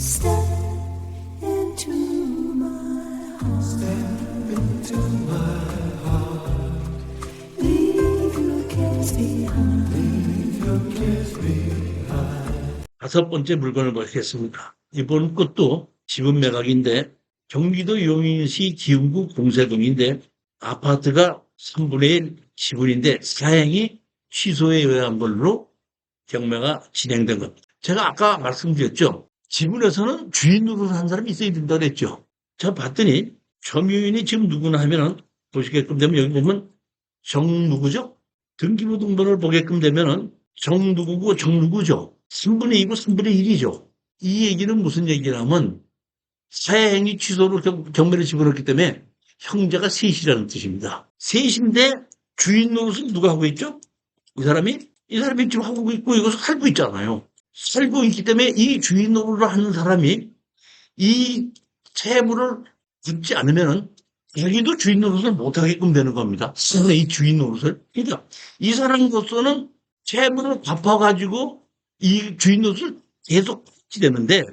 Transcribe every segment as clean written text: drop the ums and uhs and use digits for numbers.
Step into my heart. Step into my heart. Leave your cares behind. Leave your cares behind. 다섯 번째 물건을 보겠습니다. 이번 것도 지분 매각인데 경기도 용인시 기흥구 공세동인데 아파트가 3분의 1 지분인데 사행이 취소에 의한 걸로 경매가 진행된 겁니다. 제가 아까 말씀드렸죠. 지분에서는 주인 노릇을 한 사람이 있어야 된다고 그랬죠. 제가 봤더니 점유인이 지금 누구나 하면은 보시게끔 되면 여기 보면 정누구죠? 등기부등본을 보게끔 되면은 정누구고 정누구죠. 3분의 2고 3분의 1이죠. 이 얘기는 무슨 얘기냐면 사행이 취소로 경매를 집어넣기 때문에 형제가 셋이라는 뜻입니다. 셋인데 주인 노릇은 누가 하고 있죠? 이 사람이 지금 하고 있고 이것을 살고 있잖아요. 살고 있기 때문에 이 주인 노릇을 하는 사람이 이 채무를 갚지 않으면은 자기도 주인 노릇을 못하게끔 되는 겁니다. 이 주인 노릇을. 그러니까 이 사람으로서는 채무를 갚아가지고 이 주인 노릇을 계속 받게 되는데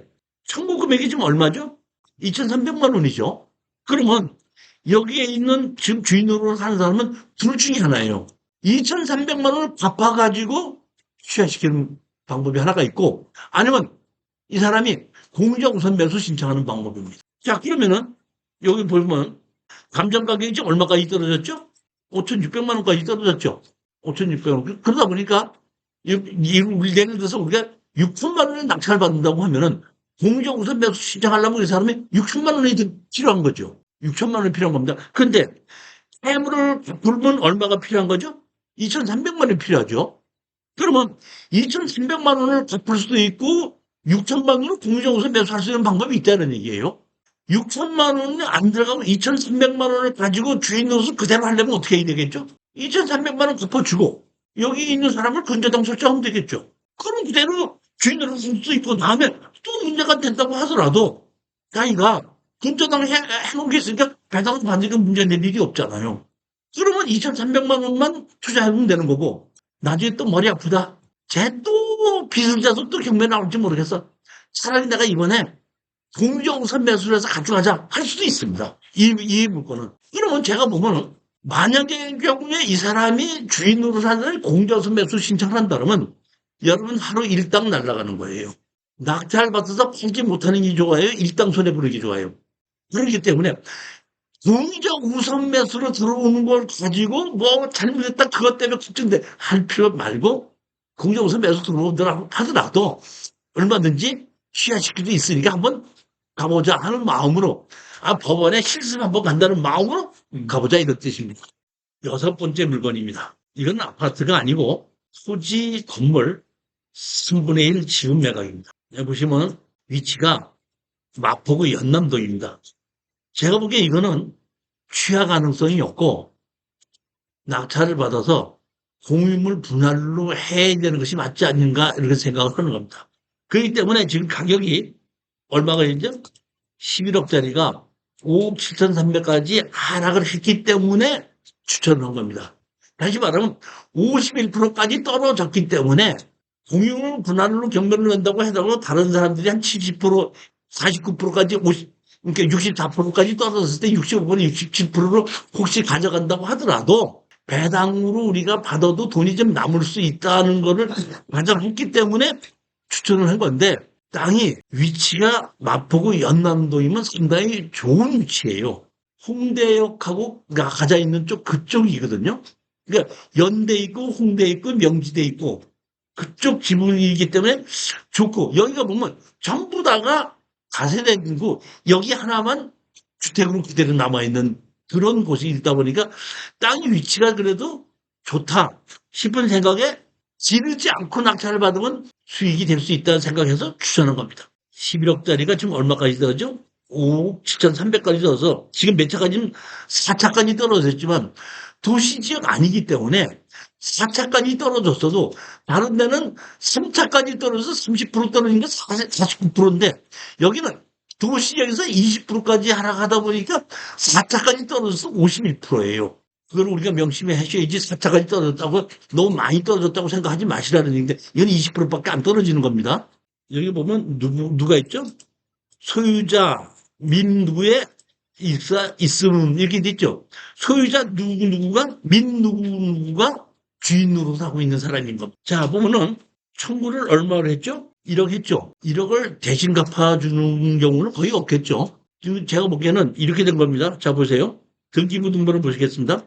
청구 금액이 지금 얼마죠? 2,300만 원이죠. 그러면 여기에 있는 지금 주인 노릇을 하는 사람은 둘 중에 하나예요. 2,300만 원을 갚아가지고 취하시키는 방법이 하나가 있고 아니면 이 사람이 공정 우선 매수 신청하는 방법입니다. 자, 그러면은 여기 보면 감정 가격이 지금 얼마까지 떨어졌죠? 5,600만 원까지 떨어졌죠. 5,600만 원. 그러다 보니까 예를 들어서 우리가 6천만 원을 낙찰 받는다고 하면은 공정 우선 매수 신청하려면 이 사람이 6천만 원이 필요한 거죠. 6천만 원이 필요한 겁니다. 그런데 채무를 갚으면 얼마가 필요한 거죠? 2,300만 원이 필요하죠. 그러면 2,300만 원을 갚을 수도 있고 6천만 원을 공정우선 매수할 수 있는 방법이 있다는 얘기예요. 6천만 원이 안 들어가고 2,300만 원을 가지고 주인 노릇을 그대로 하려면 어떻게 해야 되겠죠? 2,300만 원 갚아주고 여기 있는 사람을 근저당 설정하면 되겠죠. 그럼 그대로 주인 노릇을 할 수 있고 다음에 또 문제가 된다고 하더라도 자기가 근저당 해놓은 게 있으니까 배당을 받으니까 문제 낼 일이 없잖아요. 그러면 2,300만 원만 투자하면 되는 거고 나중에 또 머리 아프다. 쟤 또 빚을 져서 또 경매 나올지 모르겠어. 차라리 내가 이번에 공정우선 매수를 해서 가져가자 할 수도 있습니다. 이 물건은. 그러면 제가 보면은 만약의 경우에 이 사람이 주인 노릇하는 사람이 공정우선 매수 신청을 한다면 여러분 하루 일당 날아가는 거예요. 낙찰 받아서 팔지 못하는 게 좋아요? 일당 손해보는 게 좋아요? 그렇기 때문에 공정 우선 매수로 들어오는 걸 가지고 뭐 잘못했다 그것 때문에 걱정돼 할 필요 말고 공정 우선 매수 들어오더라고 하더라도 얼마든지 취하시킬 수 있으니까 한번 가보자 하는 마음으로 법원에 실습 한번 간다는 마음으로 가보자 이런 뜻입니다. 여섯 번째 물건입니다. 이건 아파트가 아니고 토지 건물 3분의 1 지분 매각입니다. 여기 보시면 위치가 마포구 연남동입니다. 제가 보기에 이거는 취하 가능성이 없고 낙찰을 받아서 공유물 분할로 해야 되는 것이 맞지 않는가 이렇게 생각을 하는 겁니다. 그렇기 때문에 지금 가격이 얼마가 있죠? 11억짜리가 5억 7,300까지 하락을 했기 때문에 추천을 한 겁니다. 다시 말하면 51%까지 떨어졌기 때문에 공유물 분할로 경매를 한다고 해도 다른 사람들이 한 70%, 49%까지 50, 그러니까 64%까지 떨어졌을 때 65%, 67%로 혹시 가져간다고 하더라도 배당으로 우리가 받아도 돈이 좀 남을 수 있다는 거를 가정했기 때문에 추천을 한 건데 땅이 위치가 마포구 연남동이면 상당히 좋은 위치예요. 홍대역하고 가자 있는 쪽 그쪽이거든요. 그러니까 연대 있고 홍대 있고 명지대 있고 그쪽 지붕이기 때문에 좋고 여기가 보면 전부 다가 가세대이고 여기 하나만 주택으로 그대로 남아있는 그런 곳이 있다 보니까 땅의 위치가 그래도 좋다 싶은 생각에 지르지 않고 낙찰을 받으면 수익이 될 수 있다는 생각해서 추천한 겁니다. 11억짜리가 지금 얼마까지 떨어져? 5억 7,300까지 떨어서 지금 몇 차까지는 4차까지 떨어졌지만 도시지역 아니기 때문에 4차까지 떨어졌어도 다른 데는 3차까지 떨어져서 30% 떨어진 게 49%인데 여기는 도시지역에서 20%까지 하락하다 보니까 4차까지 떨어져서 51%예요. 그걸 우리가 명심해 하셔야지 4차까지 떨어졌다고 너무 많이 떨어졌다고 생각하지 마시라는 얘기인데 이건 20%밖에 안 떨어지는 겁니다. 여기 보면 누가 있죠? 소유자 민누구의 있음 이렇게 됐죠. 소유자 누구누구가 민누구누구가 주인 노릇하고 있는 사람인 겁니다. 자, 보면은 청구를 얼마로 했죠? 1억 했죠. 1억을 대신 갚아주는 경우는 거의 없겠죠. 지금 제가 보기에는 이렇게 된 겁니다. 자, 보세요. 등기부등본을 보시겠습니다.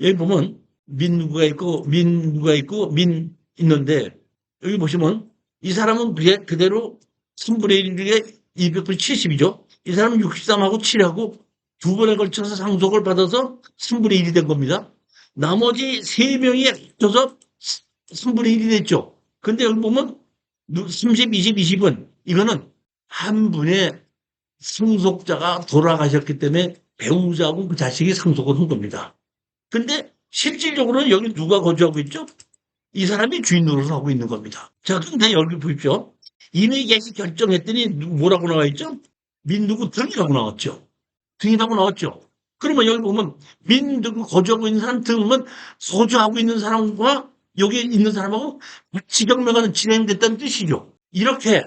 여기 보면 민누구가 있고 민누가 있고 민 있는데 여기 보시면 이 사람은 그대로 3분의 1에 200분의 70이죠. 이 사람은 63하고 7하고 두 번에 걸쳐서 상속을 받아서 3분의 1이 된 겁니다. 나머지 3명이 합쳐서 3분의 1이 됐죠. 근데 여기 보면 30, 20, 20은 이거는 한 분의 상속자가 돌아가셨기 때문에 배우자하고 그 자식이 상속을 한 겁니다. 근데 실질적으로는 여기 누가 거주하고 있죠? 이 사람이 주인 노릇을 하고 있는 겁니다. 자, 근데 여기 보십시오. 이미 계시 결정했더니 뭐라고 나와 있죠? 민누구 등이라고 나왔죠. 등이라고 나왔죠. 그러면 여기 보면 민누구 거주하고 있는 사람 등은 거주하고 있는 사람과 여기 있는 사람하고 같이 경매가 진행됐다는 뜻이죠. 이렇게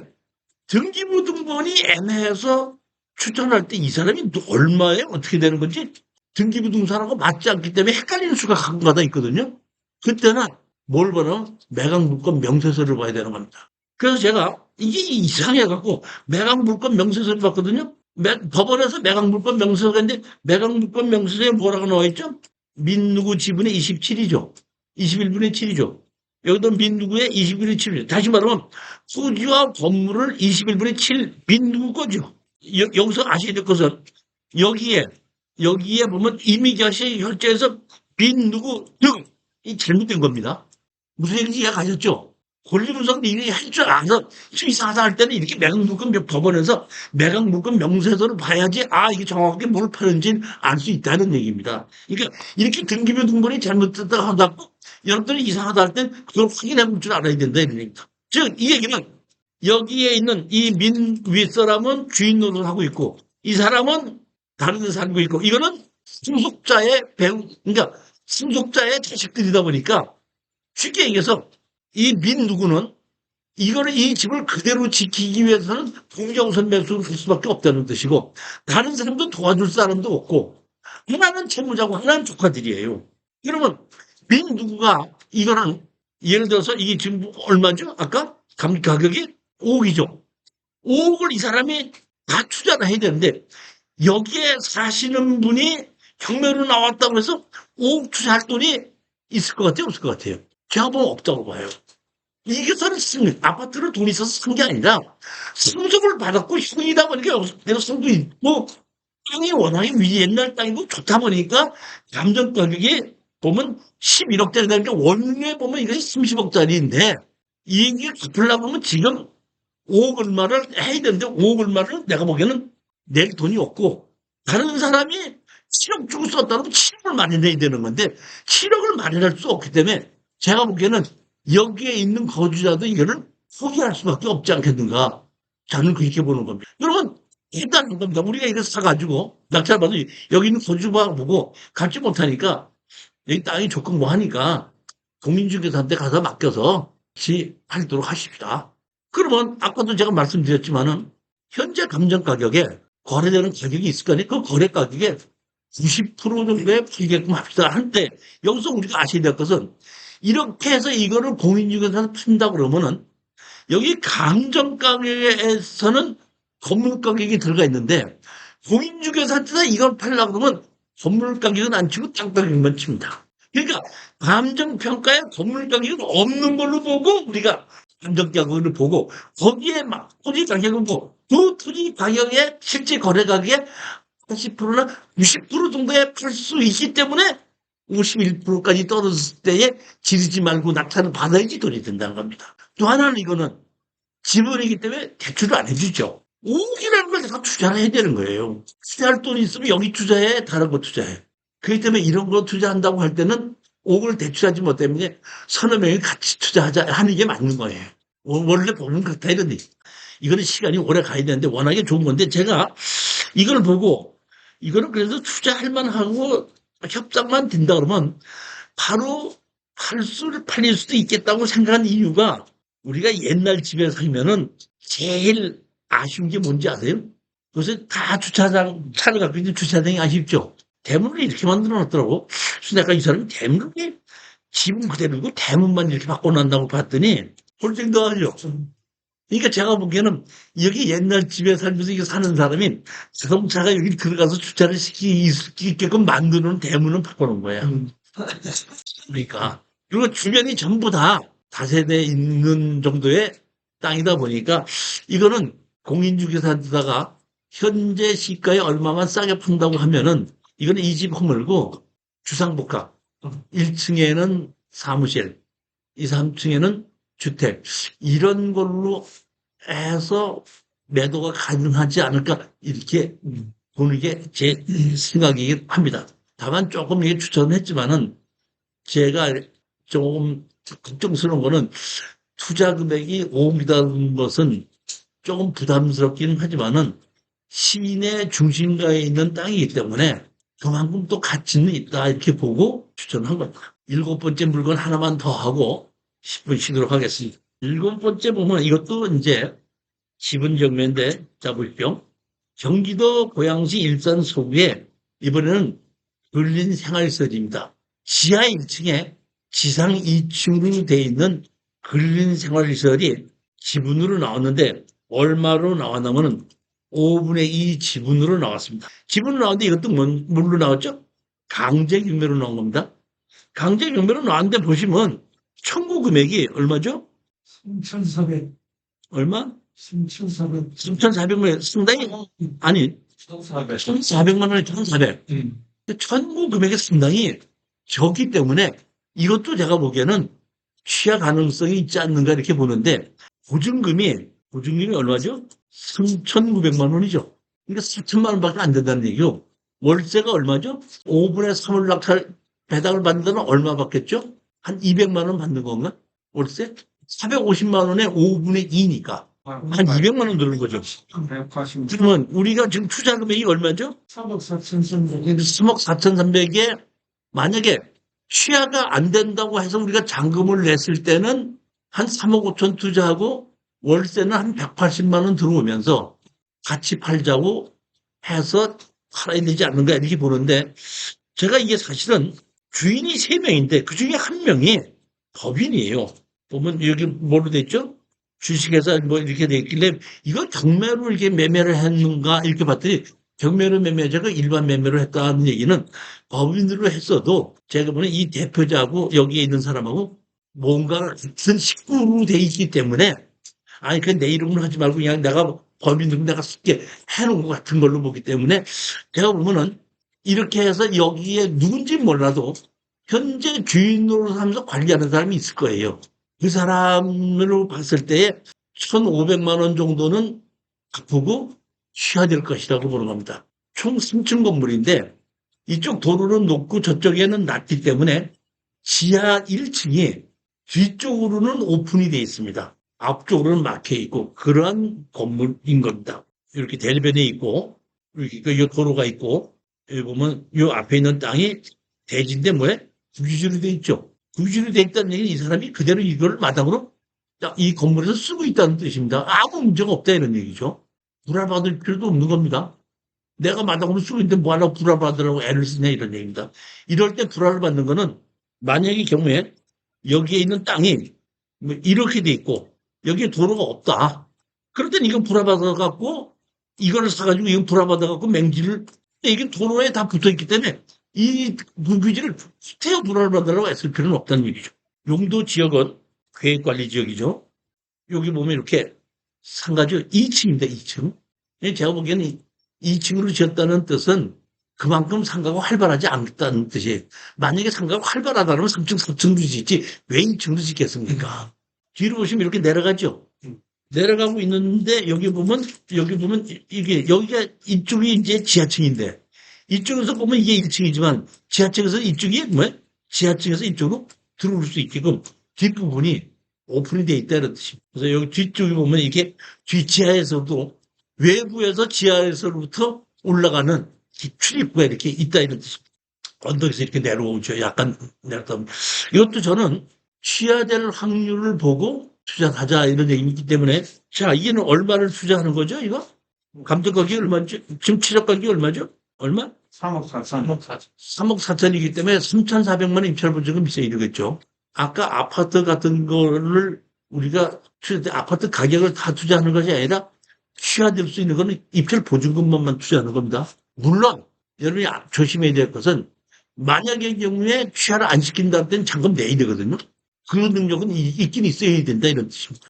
등기부등본이 애매해서 추천할 때 이 사람이 얼마에 어떻게 되는 건지 등기부등본하고 맞지 않기 때문에 헷갈리는 수가 가끔가다 있거든요. 그때는 뭘 보면 매각물건 명세서를 봐야 되는 겁니다. 그래서 제가 이게 이상해갖고 매각물건 명세서를 봤거든요. 법원에서 매각물건 명세서가 있는데 매각물건 명세서에 뭐라고 나와 있죠? 민누구 지분의 27이죠. 21분의 7이죠. 여기도 민누구의 21분의 7이죠. 다시 말하면 토지와 건물을 21분의 7 민누구 거죠. 여기서 아셔야 될 것은 여기에 보면 이미자시 혈자에서 민누구 등이 잘못된 겁니다. 무슨 얘기인지 이해가셨죠? 권리분석은 이게 할 줄 알아서 수의사사 할 때는 이렇게 매각물건 법원에서 매각물건 명세서를 봐야지 이게 정확하게 뭘 파는지 알 수 있다는 얘기입니다. 그러니까 이렇게 등기부 등본이 잘못됐다 하다고 여러분들이 이상하다 할 땐 그걸 확인해 볼 줄 알아야 된다 이런 얘기입니다. 즉 이 얘기는 여기에 있는 이 민 윗사람은 주인 노릇을 하고 있고 이 사람은 다른 데 살고 있고 이거는 상속자의 그러니까 상속자의 자식들이다 보니까 쉽게 얘기해서 이 민누구는 이 집을 그대로 지키기 위해서는 동정선 매수를 할 수밖에 없다는 뜻이고 다른 사람도 도와줄 사람도 없고 하나는 채무자고 하나는 조카들이에요. 그러면 민누구가 이거는 예를 들어서 이게 지금 얼마죠? 아까 가격이 5억이죠. 5억을 이 사람이 다 투자를 해야 되는데 여기에 사시는 분이 경매로 나왔다고 해서 5억 투자할 돈이 있을 것 같아요? 없을 것 같아요? 제가 보면 없다고 봐요. 이게 서로 아파트를 돈이 있어서 산 게 아니라 상속을 받았고 형이다 보니까 내가 상도 있고 땅이 워낙에 옛날 땅이고 좋다 보니까 감정 가격이 보면 11억짜리 되니까 원래 보면 이것이 30억짜리인데 이게 갚으려고 하면 지금 5억 얼마를 해야 되는데 5억 얼마를 내가 보기에는 낼 돈이 없고 다른 사람이 7억 주고 썼다고 7억을 마련해야 되는 건데 7억을 마련할 수 없기 때문에 제가 보기에는 여기에 있는 거주자도 이거를 포기할 수밖에 없지 않겠는가. 저는 그렇게 보는 겁니다. 여러분, 일단 겁니다. 우리가 이거 사가지고 낙찰 받아 여기 있는 거주방 보고 갚지 못하니까 여기 땅이 조금 뭐 하니까 공인중개사한테 가서 맡겨서 같이 하도록 하십시다. 그러면 아까도 제가 말씀드렸지만은 현재 감정 가격에 거래되는 가격이 있을 거 아니에요. 그 거래 가격에 90% 정도에 팔게끔 합시다. 한때 여기서 우리가 아셔야 될 것은 이렇게 해서 이거를 공인중개사에서 판다 그러면은 여기 감정 가격에서는 건물 가격이 들어가 있는데 공인중개사한테 이걸 팔려고 그러면 건물 가격은 안 치고 땅 가격만 칩니다. 그러니까 감정평가에 건물 가격은 없는 걸로 보고 우리가 감정 가격을 보고 거기에 막 토지 가격을 보고 그 토지 가격의 실제 거래 가격의 80%나 90% 정도에 팔 수 있기 때문에 51%까지 떨어졌을 때에 지르지 말고 낙찰을 받아야지 돈이 된다는 겁니다. 또 하나는 이거는 지분이기 때문에 대출을 안 해주죠. 5억이라는 걸 내가 투자를 해야 되는 거예요. 투자할 돈이 있으면 여기 투자해, 다른 거 투자해. 그렇기 때문에 이런 거 투자한다고 할 때는 5억을 대출하지 못하면 서너 명이 같이 투자하자 하는 게 맞는 거예요. 원래 보면 그렇다 이러니. 이거는 시간이 오래 가야 되는데 워낙에 좋은 건데 제가 이걸 보고 이거는 그래서 투자할 만하고 협상만 된다 그러면 바로 팔릴 수도 있겠다고 생각한 이유가 우리가 옛날 집에 살면은 제일 아쉬운 게 뭔지 아세요? 요새 다 주차장, 차를 갖고 있는 주차장이 아쉽죠? 대문을 이렇게 만들어 놨더라고. 그래서 내가 이 사람이 대문을 지금 그대로고 대문만 이렇게 바꿔놨다고 봤더니 홀딩도 하죠. 그러니까 제가 보기에는 여기 옛날 집에 살면서 이거 사는 사람이 자동차가 여기 들어가서 주차를 시키기 있게끔 만드는 대문을 바꿔놓은 거예요. 그러니까. 그리고 주변이 전부 다 다세대 있는 정도의 땅이다 보니까 이거는 공인중개사에다가 현재 시가에 얼마만 싸게 판다고 하면은 이거는 이 집 허물고 주상복합 1층에는 사무실, 2, 3층에는 주택 이런 걸로 해서 매도가 가능하지 않을까 이렇게 보는 게 제 생각이긴 합니다. 다만 조금 이게 추천을 했지만은 제가 조금 걱정스러운 거는 투자 금액이 5억이라는 것은 조금 부담스럽기는 하지만은 시내 중심가에 있는 땅이기 때문에 그만큼 또 가치는 있다 이렇게 보고 추천한 겁니다. 일곱 번째 물건 하나만 더 하고 10분 쉬도록 하겠습니다. 일곱 번째 보면 이것도 이제 지분 경매인데 자 보십시오. 경기도 고양시 일산 서구에 이번에는 근린 생활시설입니다. 지하 1층에 지상 2층으로 되어 있는 근린 생활시설이 지분으로 나왔는데 얼마로 나왔냐면은 5분의 2 지분으로 나왔습니다. 지분으로 나왔는데 이것도 뭘로 나왔죠? 강제 경매로 나온 겁니다. 강제 경매로 나왔는데 보시면 청구 금액이 얼마죠? 3,400, 얼마? 3,400, 3,400만 원. 상당히 아니 1,400. 1,400만 원에 1,400. 청구 금액이 상당히 적기 때문에 이것도 제가 보기에는 취하 가능성이 있지 않는가 이렇게 보는데 보증금이 얼마죠? 3,900만 원이죠. 그러니까 4천만 원밖에 안 된다는 얘기요. 월세가 얼마죠? 5분의 3을 낙찰 배당을 받는다면 얼마 받겠죠? 한 200만 원 받는 건가? 월세? 450만 원에 5분의 2니까 한 200만 원 들는 거죠. 180. 그러면 우리가 지금 투자 금액이 얼마죠? 3억 4,300. 3억 4,300에 만약에 취하가 안 된다고 해서 우리가 잔금을 냈을 때는 한 3억 5천 투자하고 월세는 한 180만 원 들어오면서 같이 팔자고 해서 팔아야 되지 않는가 이렇게 보는데 제가 이게 사실은 주인이 3명인데 그 중에 한 명이 법인이에요. 보면 여기 뭐로 돼 있죠? 주식회사 뭐 이렇게 돼 있길래 이거 경매로 이렇게 매매를 했는가 이렇게 봤더니 경매로 매매자가 일반 매매로 했다는 얘기는 법인으로 했어도 제가 보는 이 대표자하고 여기에 있는 사람하고 뭔가 같은 식구로 돼 있기 때문에 아니 그 내 이름으로 하지 말고 그냥 내가 법인으로 내가 쉽게 해놓은 것 같은 걸로 보기 때문에 제가 보면은 이렇게 해서 여기에 누군지 몰라도 현재 주인으로 하면서 관리하는 사람이 있을 거예요. 그 사람으로 봤을 때에 1,500만 원 정도는 갚고 쉬어야 될 것이라고 보는 겁니다. 총 3층 건물인데 이쪽 도로는 높고 저쪽에는 낮기 때문에 지하 1층이 뒤쪽으로는 오픈이 되어 있습니다. 앞쪽으로는 막혀 있고 그러한 건물인 겁니다. 이렇게 대리변이 있고 이렇게 이 도로가 있고 여기 보면 이 앞에 있는 땅이 대지인데 뭐에 구기지로 되어 있죠. 구기지로 되어 있다는 얘기는 이 사람이 그대로 이걸 마당으로 이 건물에서 쓰고 있다는 뜻입니다. 아무 문제가 없다 이런 얘기죠. 불알받을 필요도 없는 겁니다. 내가 마당으로 쓰고 있는데 뭐하러 불알받으라고 애를 쓰냐 이런 얘기입니다. 이럴 때 불알을 받는 거는 만약의 경우에 여기에 있는 땅이 뭐 이렇게 돼 있고 여기에 도로가 없다. 그럴 땐 이건 불알받아갖고 이걸 사가지고 이건 불알받아갖고 맹지를 이게 도로에 다 붙어있기 때문에 이 무기지를 스테어 불알받으라고 애쓸 필요는 없다는 얘기죠. 용도 지역은 계획관리지역이죠. 여기 보면 이렇게 상가지역 2층입니다. 2층. 제가 보기에는 2층으로 지었다는 뜻은 그만큼 상가가 활발하지 않다는 뜻이에요. 만약에 상가가 활발하다면 3층, 4층도 짓지 왜 2층도 짓겠습니까? 뒤로 보시면 이렇게 내려가죠. 내려가고 있는데 여기 보면 이게 여기가 이쪽이 이제 지하층인데 이쪽에서 보면 이게 1층이지만 지하층에서 이쪽이 뭐야? 지하층에서 이쪽으로 들어올 수 있게끔 뒷부분이 오픈이 돼 있다는 뜻입니다. 그래서 여기 뒤쪽에 보면 이게 뒷지하에서도 외부에서 지하에서부터 올라가는 출입구가 이렇게 있다 이런 뜻입니다. 언덕에서 이렇게 내려오죠. 약간 내려가면 이것도 저는 취하될 확률을 보고 투자하자 이런 얘기이기 때문에 자 이게는 얼마를 투자하는 거죠 이거? 감정 가격이 얼마죠? 지금 취득 가격이 얼마죠? 얼마? 3억 4천. 3억 4천이기 때문에 3,400만 원 입찰 보증금 있어야 되겠죠. 아까 아파트 같은 거를 우리가 아파트 가격을 다 투자하는 것이 아니라 취하될 수 있는 거는 입찰 보증금만 투자하는 겁니다. 물론 여러분이 조심해야 될 것은 만약의 경우에 취하를 안 시킨다는 때는 잔금 내야 되거든요. 그 능력은 있긴 있어야 된다 이런 뜻입니다.